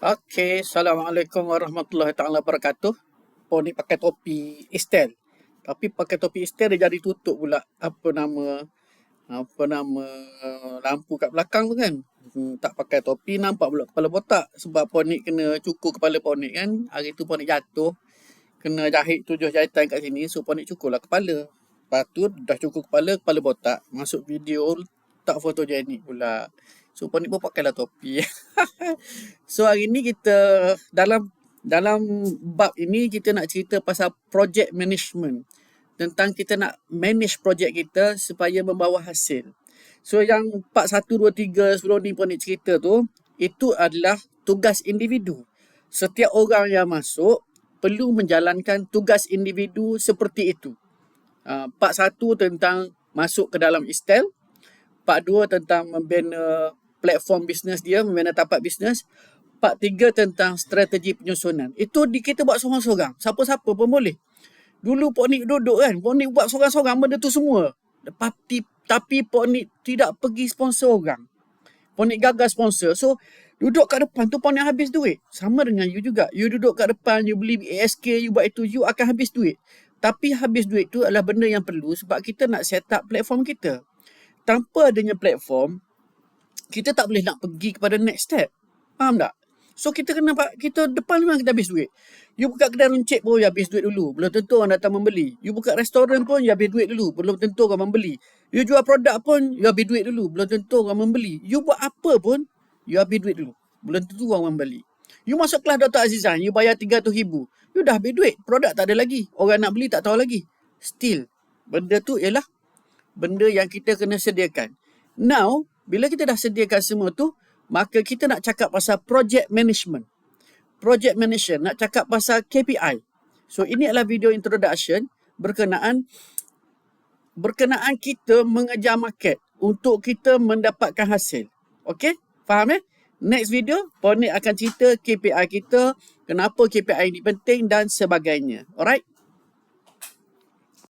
Okey, Assalamualaikum warahmatullahi taala wabarakatuh. Poni pakai topi Estel. Tapi pakai topi Estel dia jadi tutup pula apa nama lampu kat belakang tu kan. Tak pakai topi nampak pula kepala botak sebab Poni kena cukur kepala Poni kan. Hari tu Poni jatuh, kena jahit 7 jahitan kat sini, so Poni cukurlah kepala. Lepas tu dah cukur kepala botak, masuk video tak fotogenik pula. So Poni pun pakailah topi. So hari ni kita dalam dalam bab ini kita nak cerita pasal project management. Tentang kita nak manage projek kita supaya membawa hasil. So yang part 1, 2, 3 sebelum ni Poni cerita tu, itu adalah tugas individu. Setiap orang yang masuk perlu menjalankan tugas individu seperti itu. Part 1 tentang masuk ke dalam Estel. Part 2 tentang membina platform bisnes dia, membina tapak bisnes. Part 3 tentang strategi penyusunan. Itu kita buat seorang-seorang. Siapa-siapa pun boleh. Dulu Poni duduk kan, Poni buat seorang-seorang benda tu semua. Tapi Poni tidak pergi sponsor orang. Poni gagal sponsor. So, duduk kat depan tu Poni habis duit. Sama dengan you juga. You duduk kat depan, you beli ASK, you buat itu, you akan habis duit. Tapi habis duit tu adalah benda yang perlu sebab kita nak set up platform kita. Tanpa adanya platform, kita tak boleh nak pergi kepada next step. Faham tak? So kita depan memang kita habis duit. You buka kedai runcit pun you habis duit dulu. Belum tentu orang datang membeli. You buka restoran pun you habis duit dulu. Belum tentu orang membeli. You jual produk pun you habis duit dulu. Belum tentu orang membeli. You buat apa pun you habis duit dulu. Belum tentu orang membeli. You masuk kelas Dr. Azizan, you bayar 300,000. You dah habis duit. Produk tak ada lagi. Orang nak beli tak tahu lagi. Still, benda tu ialah benda yang kita kena sediakan. Now, bila kita dah sediakan semua tu, maka kita nak cakap pasal project management. Project management, nak cakap pasal KPI. So, ini adalah video introduction berkenaan kita mengejar market untuk kita mendapatkan hasil. Okay? Faham Next video, Poni akan cerita KPI kita, kenapa KPI ini penting dan sebagainya. Alright?